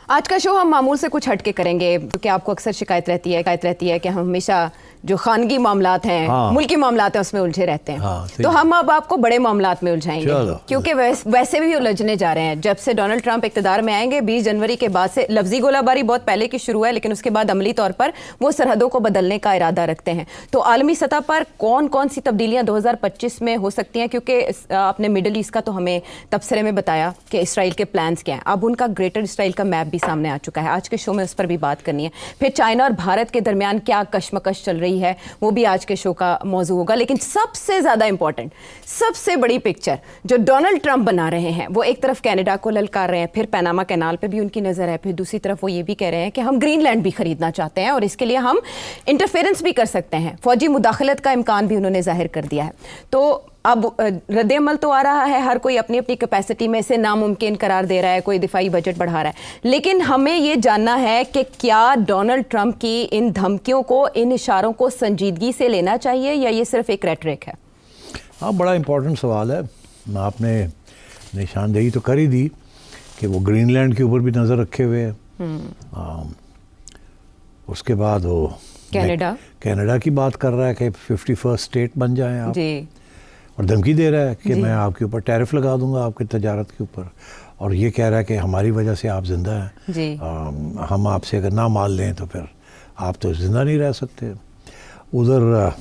आज का शो हम मामूल से कुछ हटके करेंगे क्योंकि आपको अक्सर शिकायत रहती है कि हम हमेशा जो खानगी मामलात हैं, मुल्की मामलात हैं, उसमें उलझे रहते हैं। तो हम अब आपको बड़े मामलात में उलझाएंगे क्योंकि वैसे भी उलझने जा रहे हैं। जब से डोनाल्ड ट्रंप इक़्तिदार में आएंगे 20 जनवरी के बाद से लफ्जी गोलाबारी बहुत पहले की शुरू है, लेकिन उसके बाद अमली तौर पर वो सरहदों को बदलने का इरादा रखते हैं। तो आलमी सतह पर कौन कौन सी तब्दीलियाँ 2025 में हो सकती हैं, क्योंकि आपने मिडल ईस्ट का तो हमें तबसरे में बताया कि इसराइल के प्लान्स क्या हैं। अब उनका ग्रेटर इसराइल का मैप भी सामने आ चुका है। आज के शो में उस पर भी बात करनी है। फिर चाइना और भारत के दरमियान क्या कशमकश चल रही है, वो भी आज के शो का मौजू होगा। लेकिन सबसे ज़्यादा इंपॉर्टेंट, सबसे बड़ी पिक्चर जो डोनाल्ड ट्रंप बना रहे हैं, वो एक तरफ कनाडा को ललकार रहे हैं, फिर पनामा कैनाल पे भी उनकी नज़र है, फिर दूसरी तरफ वो ये भी कह रहे हैं कि हम ग्रीनलैंड भी खरीदना चाहते हैं और इसके लिए हम इंटरफेरेंस भी कर सकते हैं। फौजी मुदाखलत का इम्कान भी उन्होंने जाहिर कर दिया है। तो अब रद्द-ए-अमल तो आ रहा है, हर कोई अपनी अपनी कैपेसिटी में से नामुमकिन करार दे रहा है, कोई दिफाई बजट बढ़ा रहा है। लेकिन हमें ये जानना है कि क्या डोनाल्ड ट्रंप की इन धमकियों को, इन इशारों को संजीदगी से लेना चाहिए या ये सिर्फ एक रेटरिक है? हाँ, बड़ा इम्पोर्टेंट सवाल है। आपने निशानदेही तो कर ही दी कि वो ग्रीनलैंड के ऊपर भी नज़र रखे हुए हैं। उसके बाद वो कनाडा की बात कर रहा है कि 51st स्टेट बन जाएं आप जी। और धमकी दे रहा है कि मैं आपके ऊपर टैरिफ लगा दूंगा आपके तजारत के ऊपर, और ये कह रहा है कि हमारी वजह से आप जिंदा हैं, हम आपसे अगर ना माल लें तो फिर आप तो जिंदा नहीं रह सकते। उधर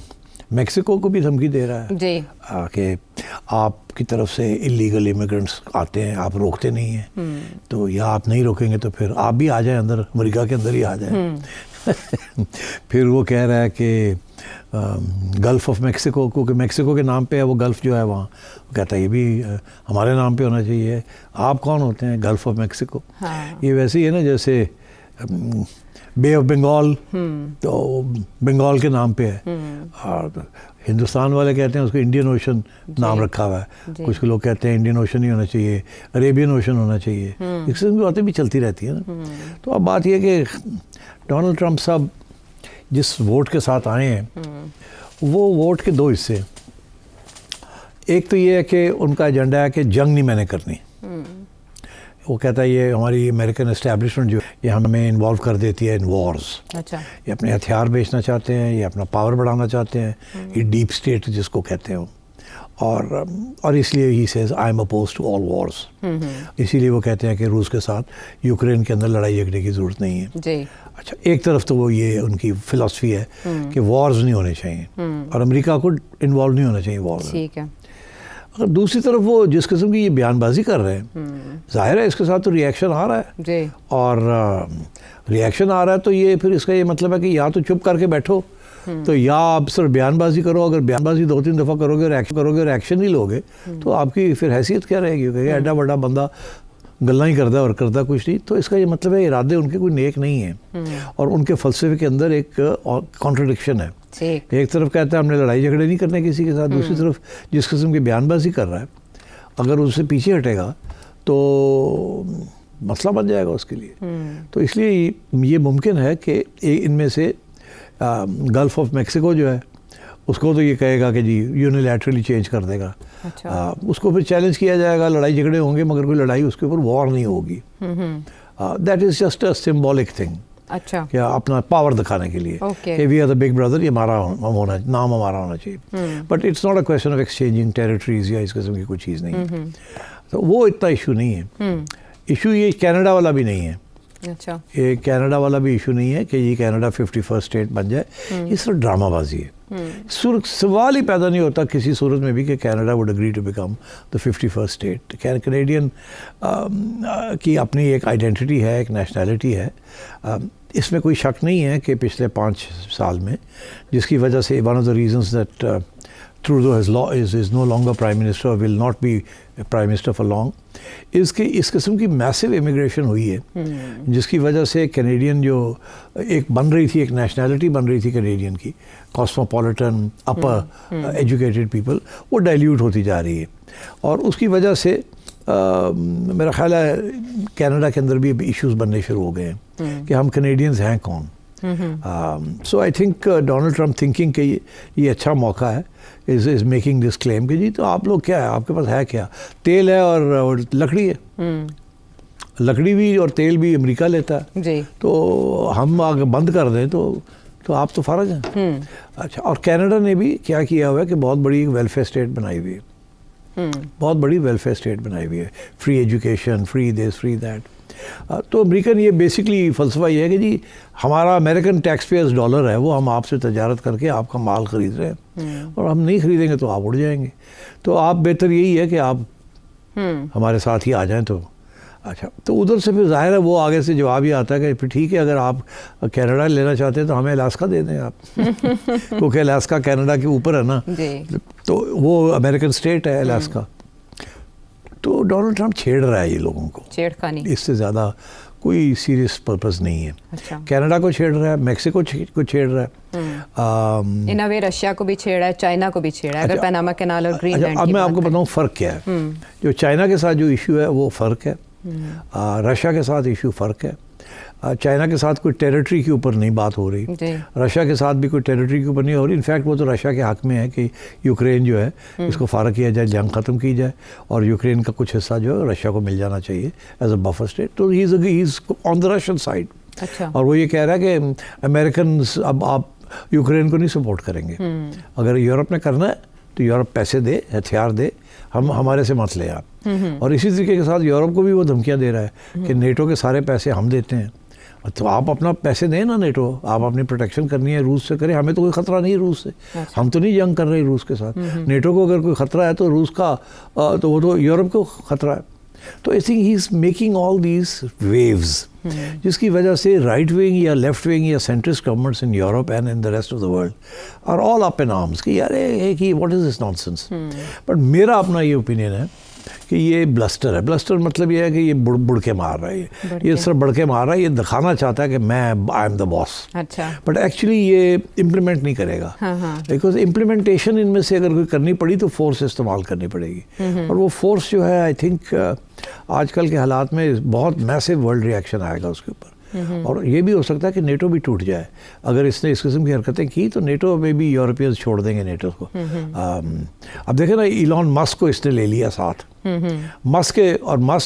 मेक्सिको को भी धमकी दे रहा है कि आपकी तरफ से इलीगल इमिग्रेंट्स आते हैं, आप रोकते नहीं हैं, तो या आप नहीं रोकेंगे तो फिर आप भी आ जाएं अंदर, अमेरिका के अंदर ही आ जाएं। फिर वो कह रहा है कि गल्फ ऑफ मेक्सिको, क्योंकि मेक्सिको के नाम पे है वो गल्फ जो है वहाँ, वो कहता है ये भी हमारे नाम पे होना चाहिए। आप कौन होते हैं गल्फ ऑफ मेक्सिको? ये वैसे ही है ना जैसे बे ऑफ बंगाल, तो बंगाल के नाम पे है, और हिंदुस्तान वाले कहते हैं उसको इंडियन ओशन नाम रखा हुआ है। कुछ लोग कहते हैं इंडियन ओशन ही होना चाहिए, अरेबियन ओशन होना चाहिए। इस किस्म की बातें भी चलती रहती है ना। तो अब बात यह कि डोनाल्ड ट्रंप साहब जिस वोट के साथ आए हैं, वो वोट के दो हिस्से। एक तो ये है कि उनका एजेंडा है कि जंग नहीं मैंने करनी। वो कहता है ये हमारी अमेरिकन एस्टैब्लिशमेंट जो ये हमें इन्वॉल्व कर देती है इन वॉर्स। अच्छा। ये अपने हथियार बेचना चाहते हैं, ये अपना पावर बढ़ाना चाहते हैं, ये डीप स्टेट जिसको कहते हैं। और इसलिए he says I am oppose to all wars. इसीलिए वो कहते हैं कि रूस के साथ यूक्रेन के अंदर लड़ाई झगड़े की ज़रूरत नहीं है जी। अच्छा, एक तरफ तो वो ये उनकी फिलॉसफी है कि वॉर्स नहीं होने चाहिए और अमेरिका को इन्वॉल्व नहीं होना चाहिए वॉर। ठीक है। अगर दूसरी तरफ वो जिस किस्म की ये बयानबाजी कर रहे हैं, जाहिर है इसके साथ तो रिएक्शन आ रहा है जी। और रिएक्शन आ रहा है तो ये फिर इसका ये मतलब है कि या तो चुप करके बैठो, तो या आप सिर्फ बयानबाजी करो। अगर बयानबाजी 2-3 दफ़ा करोगे और एक्शन नहीं लोगे तो आपकी फिर हैसियत क्या रहेगी? क्योंकि एडा बड़ा बंदा गल्ला ही करता और करता कुछ नहीं। तो इसका ये मतलब है इरादे उनके कोई नेक नहीं है और उनके फ़लसफ़े के अंदर एक कॉन्ट्रडिक्शन है। एक तरफ कहता है हमने लड़ाई झगड़े नहीं करने किसी के साथ, दूसरी तरफ जिस किस्म की बयानबाजी कर रहा है, अगर उससे पीछे हटेगा तो मसला बन जाएगा उसके लिए। तो इसलिए ये मुमकिन है कि इनमें से गल्फ ऑफ मेक्सिको जो है उसको तो ये कहेगा कि जी यूनिलैटरली चेंज कर देगा। अच्छा। उसको फिर चैलेंज किया जाएगा, लड़ाई झगड़े होंगे मगर कोई लड़ाई उसके ऊपर वॉर नहीं होगी। That is just a symbolic thing. अच्छा। क्या अपना पावर दिखाने के लिए कि we are the big brother, ये हमारा नाम हमारा होना चाहिए। But it's not a question of exchanging territories या इस किस्म की कोई चीज़ नहीं है। तो वो इतना इशू नहीं है। इशू ये कनाडा वाला भी नहीं है। अच्छा। ये कनाडा वाला भी इशू नहीं है कि ये कनाडा 51st स्टेट बन जाए। ये सिर्फ ड्रामाबाजी है। सवाल ही पैदा नहीं होता किसी सूरत में भी कि Canada would agree to become the 51st state. Canadian की अपनी एक आइडेंटिटी है, एक नेशनैलिटी है। इसमें कोई शक नहीं है कि पिछले 5 साल में जिसकी वजह से one of the reasons that Trudeau is no longer Prime Minister or will not be Prime Minister for long, इस किस्म की मैसिव इमिग्रेशन हुई है जिसकी वजह से कैनेडियन जो एक बन रही थी, एक नेशनैलिटी बन रही थी कैनेडियन की, कॉस्मोपॉलिटन अपर एजुकेटेड पीपल, वो डाइल्यूट होती जा रही है। और उसकी वजह से मेरा ख्याल है कनाडा के अंदर भी इश्यूज बनने शुरू हो गए हैं कि हम कैनेडियंस हैं कौन। So I think Donald Trump thinking कि ये अच्छा मौका है, इज मेकिंग दिस क्लेम कि जी तो आप लोग क्या है, आपके पास है क्या? तेल है और लकड़ी है। लकड़ी भी और तेल भी अमेरिका लेता है जी। तो हम अगर बंद कर दें तो आप तो फर्ज हैं। अच्छा, और कनाडा ने भी क्या किया हुआ है कि बहुत बड़ी वेलफेयर स्टेट बनाई हुई है, बहुत बड़ी वेलफेयर स्टेट बनाई हुई है, free education, free this, free that. तो अमेरिकन ये बेसिकली फ़लसफ़ा ये है कि जी हमारा अमेरिकन टैक्स पेयर्स डॉलर है, वो हम आपसे तजारत करके आपका माल ख़रीद रहे हैं और हम नहीं ख़रीदेंगे तो आप उड़ जाएंगे। तो आप बेहतर यही है कि आप हमारे साथ ही आ जाएं। तो अच्छा, तो उधर से फिर ज़ाहिर है वो आगे से जवाब ही आता है कि फिर ठीक है, अगर आप कनाडा लेना चाहते हैं तो हमें अलास्का दे दें आप क्योंकि अलास्का कनाडा के ऊपर है ना, तो वो अमेरिकन स्टेट है अलास्का। तो डोनाल्ड ट्रंप छेड़ रहा है ये लोगों को, छेड़खानी, इससे ज़्यादा कोई सीरियस पर्पस नहीं है। अच्छा। कनाडा को छेड़ रहा है, मेक्सिको को छेड़ रहा है, इन अ वे रशिया को भी छेड़ा है, चाइना को भी छेड़ा है। अगर पनामा कैनाल और ग्रीनलैंड अब मैं आपको बताऊं फ़र्क क्या है। जो चाइना के साथ जो इशू है वो फ़र्क है, रशिया के साथ इशू फ़र्क है। चाइना के साथ कोई टेरिटरी के ऊपर नहीं बात हो रही, रशिया के साथ भी कोई टेरिटरी के ऊपर नहीं हो रही। इनफैक्ट वो तो रशिया के हक़ में है कि यूक्रेन जो है इसको फ़ारग किया जाए, जंग ख़त्म की जाए और यूक्रेन का कुछ हिस्सा जो है रशिया को मिल जाना चाहिए एज अ बफर स्टेट। तो he is on the Russian side. अच्छा। और वो ये कह रहा है कि अमेरिकन अब आप यूक्रेन को नहीं सपोर्ट करेंगे, अगर यूरोप ने करना है तो यूरोप पैसे दे, हथियार दे, हम हमारे से मत ले आप। और इसी तरीके के साथ यूरोप को भी वो धमकियाँ दे रहा है कि नेटो के सारे पैसे हम देते हैं, तो आप अपना पैसे दें ना नेटो, आप अपनी प्रोटेक्शन करनी है रूस से करें, हमें तो कोई ख़तरा नहीं रूस से। अच्छा। हम तो नहीं जंग कर रहे रूस के साथ। नेटो को अगर कोई ख़तरा है तो रूस का, तो वो तो यूरोप को ख़तरा है। तो I think he is making all these waves, जिसकी वजह से राइट विंग या लेफ्ट विंग या centrist governments in Europe and in the rest of the world are all up in arms कि यार कि what is this nonsense. But मेरा अपना ये ओपिनियन है कि ये ब्लस्टर है। ब्लस्टर मतलब ये है कि ये बुड़ के मार रहा है, ये सिर्फ बढ़ के मार रहा है, ये दिखाना चाहता है कि मैं आई एम द बॉस। अच्छा। बट एक्चुअली ये इम्प्लीमेंट नहीं करेगा, बिकॉज इम्प्लीमेंटेशन इनमें से अगर कोई करनी पड़ी तो फोर्स इस्तेमाल करनी पड़ेगी। और वो फोर्स जो है आई थिंक आजकल के हालात में बहुत मैसिव वर्ल्ड रिएक्शन आएगा उसके ऊपर। और ये भी हो सकता है कि नेटो भी टूट जाए। अगर इसने इस किस्म की हरकतें की तो नेटो में भी यूरोपियंस छोड़ देंगे नेटो को। अब देखें ना, इलॉन मस्क को इसने ले लिया साथ। मस्क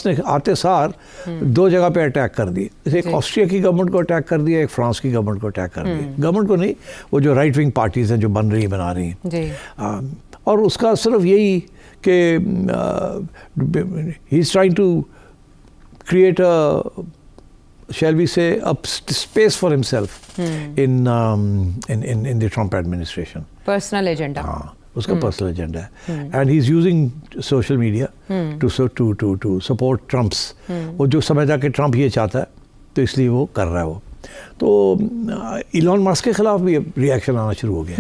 ने आते सार 2 जगह पे अटैक कर दिए। एक ऑस्ट्रिया की गवर्नमेंट को अटैक कर दिया, एक फ्रांस की गवर्नमेंट को अटैक कर दिया। गवर्नमेंट को नहीं, वो जो राइट विंग पार्टीज हैं जो बना रही हैं। और उसका सिर्फ यही कि he is trying to create a shall we say a space for himself in the Trump administration. Personal agenda. हाँ, उसका पर्सनल एजेंडा है and he is using social media to support Trump's. वो जो समझता कि ट्रम्प ये चाहता है तो इसलिए वो कर रहा है वो। तो इलॉन मस्क के खिलाफ भी रिएक्शन आना शुरू हो गया,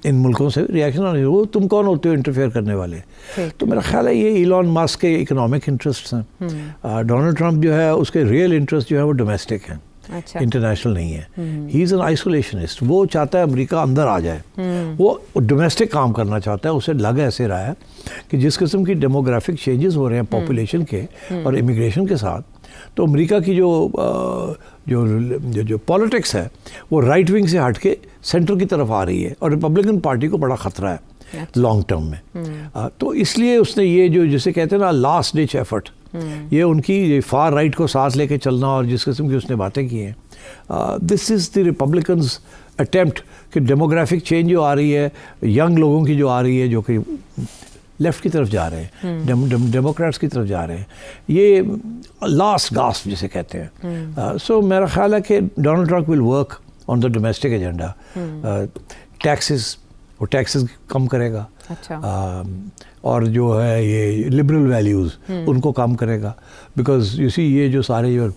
इन मुल्कों से रिएक्शन आना शुरू हो। तुम कौन होते हो इंटरफेयर करने वाले? तो मेरा ख्याल है ये इलॉन मस्क के इकोनॉमिक इंटरेस्ट हैं। डोनाल्ड ट्रंप जो है उसके रियल इंटरेस्ट जो है वो डोमेस्टिक हैं। अच्छा। इंटरनेशनल नहीं है। He is an isolationist. वो चाहता है अमेरिका अंदर आ जाए, वो डोमेस्टिक काम करना चाहता है। उसे लग ऐसे रहा है कि जिस किस्म की डेमोग्राफिक चेंजेस हो रहे हैं पॉपुलेशन के और इमिग्रेशन के साथ, तो अमेरिका की जो पॉलिटिक्स है वो राइट विंग से हट के सेंटर की तरफ आ रही है और रिपब्लिकन पार्टी को बड़ा ख़तरा है लॉन्ग टर्म में। तो इसलिए उसने ये जो जिसे कहते हैं ना लास्ट डिच एफर्ट, ये उनकी फार राइट को साथ लेके चलना और जिस किस्म की उसने बातें की हैं, this is the Republicans attempt कि डेमोग्राफिक चेंज जो आ रही है, यंग लोगों की जो आ रही है जो कि लेफ़्ट की तरफ जा रहे हैं, डेमोक्रेट्स की तरफ जा रहे हैं, ये लास्ट गास्प जिसे कहते हैं। सो मेरा ख्याल है कि Donald Trump will work on the domestic agenda. Taxes, वो टैक्सेस कम करेगा। अच्छा। और जो है ये लिबरल वैल्यूज़ उनको कम करेगा। बिकॉज यू सी ये जो सारे जो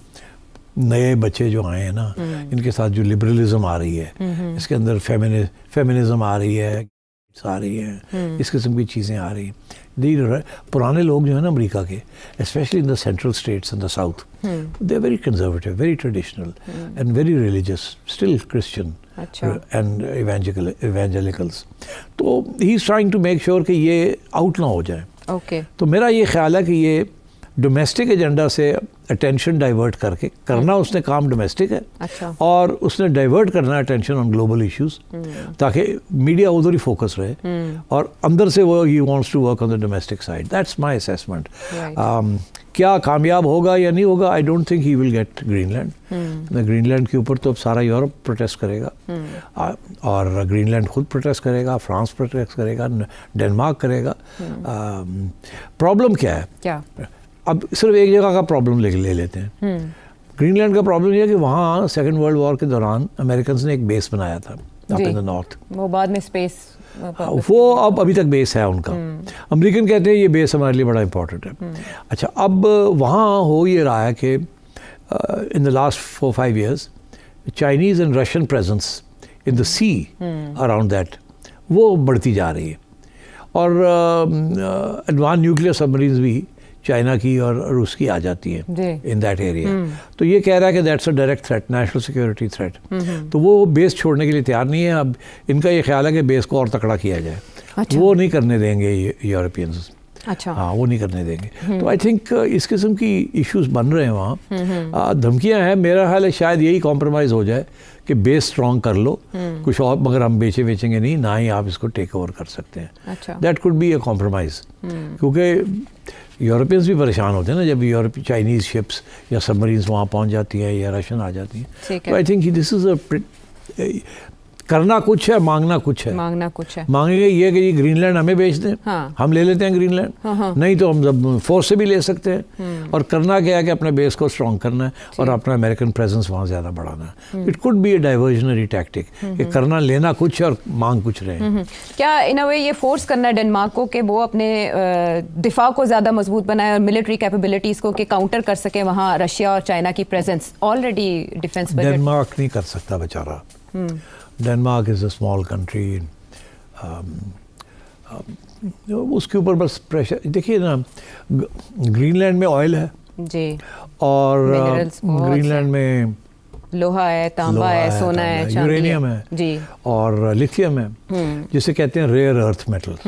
नए बच्चे जो आए हैं ना, इनके साथ जो लिबरलिज्म आ रही है, इसके अंदर फेमिनिज्म आ रही है, आ रही है, इस किस्म की चीज़ें आ रही हैं। पुराने लोग जो है ना अमेरिका के, specially in the central states and the South, they are very conservative, very traditional and very religious, still Christian and evangelicals. तो he is trying to make sure कि ये आउट ना हो जाए। Okay. तो मेरा ये ख्याल है कि ये डोमेस्टिक एजेंडा से अटेंशन डाइवर्ट करके करना उसने काम डोमेस्टिक है। अच्छा। और उसने डाइवर्ट करना अटेंशन ऑन ग्लोबल इश्यूज, ताकि मीडिया उधर ही फोकस रहे और अंदर से वो ही wants to work on the domestic side. That's my assessment. क्या कामयाब होगा या नहीं होगा, I don't think he will get Greenland. Greenland के ऊपर तो अब सारा यूरोप प्रोटेस्ट करेगा, और ग्रीनलैंड खुद प्रोटेस्ट करेगा, फ्रांस प्रोटेस्ट करेगा, डेनमार्क करेगा। प्रॉब्लम क्या है? क्या? अब सिर्फ एक जगह का प्रॉब्लम ले लेते हैं। ग्रीनलैंड का प्रॉब्लम ये है कि वहाँ सेकेंड वर्ल्ड वॉर के दौरान अमेरिकन ने एक बेस बनाया था अप इन द नॉर्थ। वो बाद में स्पेस, वो अब अभी तक बेस है उनका। अमेरिकन कहते हैं ये बेस हमारे लिए बड़ा इंपॉर्टेंट है। अच्छा, अब वहाँ हो ये रहा है कि in the last 4-5 years Chinese and Russian presence in the sea around that वो बढ़ती जा रही है, और एडवांस न्यूक्लियर सबमरीन्स भी चाइना की और रूस की आ जाती है इन दैट एरिया। तो ये कह रहा है कि that's a direct threat, national security threat. तो वो बेस छोड़ने के लिए तैयार नहीं है। अब इनका ये ख्याल है कि बेस को और तकड़ा किया जाए। अच्छा। वो नहीं करने देंगे यूरोपियंस। अच्छा। हाँ, वो नहीं करने देंगे। तो आई थिंक इस किस्म की इश्यूज बन रहे हैं वहाँ। धमकियाँ हैं। मेरा ख्याल है शायद यही कॉम्प्रोमाइज़ हो जाए कि बेस स्ट्रॉन्ग कर लो कुछ और, मगर हम बेचेंगे नहीं, ना ही आप इसको टेक ओवर कर सकते हैं। अच्छा। That could be a compromise. क्योंकि यूरोपियंस भी परेशान होते हैं ना जब चाइनीज़ शिप्स या सबमरीन्स वहाँ पहुँच जाती हैं या रशियन आ जाती हैं। तो आई थिंक दिस इज़ करना कुछ है, मांगना कुछ है। मांगना कुछ है। मांगेंगे ये कि ये ग्रीनलैंड हमें बेच दें। हाँ। हम ले लेते हैं ग्रीनलैंड। नहीं तो हम फोर्स से भी ले सकते हैं। और करना क्या है कि अपने बेस को स्ट्रॉन्ग करना है और अपना अमेरिकन प्रेजेंस वहाँ ज़्यादा बढ़ाना है। It could be a diversionary tactic कि करना लेना कुछ है और मांग कुछ रहे। क्या इन अ वे ये फोर्स करना है डेनमार्क को कि वो अपने दिफा को ज़्यादा मजबूत बनाए और मिलिट्री कैपेबिलिटीज़ को कि काउंटर कर सके वहाँ रशिया और चाइना की presence? Already defence budget Denmark नहीं कर सकता बेचारा। Denmark is a small country. उसके ऊपर बस प्रेशर। देखिए ना, ग्रीनलैंड में ऑयल है जी, और है। ग्रीनलैंड में लोहा है, तांबा है, सोना है, यूरेनियम है जी, और लिथियम है, जिसे कहते हैं रेयर अर्थ मेटल्स।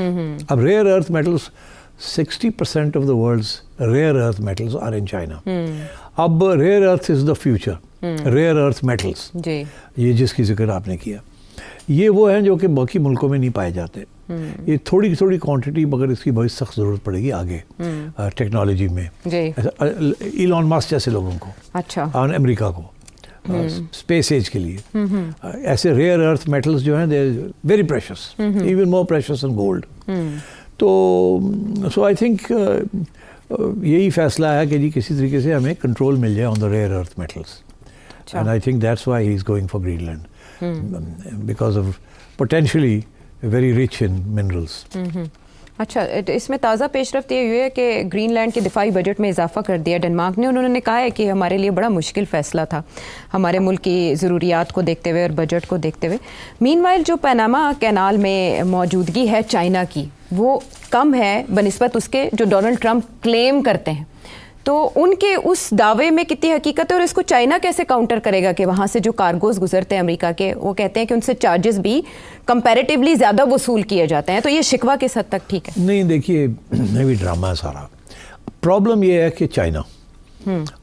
अब rare earth metals 60% of the world's rare earth metals are in China. अब rare earth is the future. Rare earth metals जी, ये जिसकी जिक्र आपने किया, ये वो हैं जो कि बाकी मुल्कों में नहीं पाए जाते। ये थोड़ी थोड़ी क्वांटिटी, मगर इसकी बहुत सख्त ज़रूरत पड़ेगी आगे टेक्नोलॉजी में। इलॉन मस्क जैसे लोगों को, अच्छा, और अमेरिका को स्पेस एज के लिए ऐसे रेयर अर्थ मेटल्स जो हैं, they very precious, even more precious than gold. तो सो आई थिंक यही फैसला है कि जी किसी तरीके से हमें कंट्रोल मिल जाए on the rare earth metals. And I think that's why he is going for Greenland, because of potentially very rich in minerals. अच्छा, इसमें ताज़ा पेशरफ्त ये हुई है कि ग्रीनलैंड के दिफाई बजट में इजाफा कर दिया डेनमार्क ने। उन्होंने कहा है कि हमारे लिए बड़ा मुश्किल फ़ैसला था हमारे मुल्क की ज़रूरियात को देखते हुए और बजट को देखते हुए। मीनवाइल जो पनामा कैनाल में मौजूदगी है चाइना की, वो कम है बनिस्बत उसके जो डोनाल्ड ट्रंप क्लेम करते हैं। तो उनके उस दावे में कितनी हकीकत है और इसको चाइना कैसे काउंटर करेगा कि वहाँ से जो कार्गोज गुजरते हैं अमेरिका के, वो कहते हैं कि उनसे चार्जेस भी कंपैरेटिवली ज़्यादा वसूल किए जाते हैं। तो ये शिकवा किस हद तक ठीक है? नहीं, देखिए, ये भी ड्रामा है सारा। प्रॉब्लम ये है कि चाइना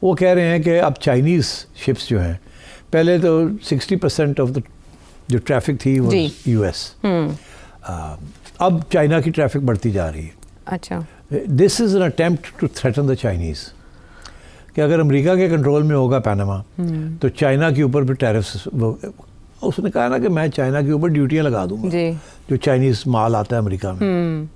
वो कह रहे हैं कि अब चाइनीज़ शिप्स जो हैं, पहले तो 60% ऑफ द जो ट्रैफिक थी वो US, अब चाइना की ट्रैफिक बढ़ती जा रही है। अच्छा, this is an attempt to threaten the Chinese कि अगर अमेरिका के कंट्रोल में होगा पनामा तो चाइना के ऊपर भी टैरिफ्स। उसने कहा ना कि मैं चाइना के ऊपर ड्यूटियाँ लगा दूंगा जो चाइनीज़ माल आता है अमेरिका में।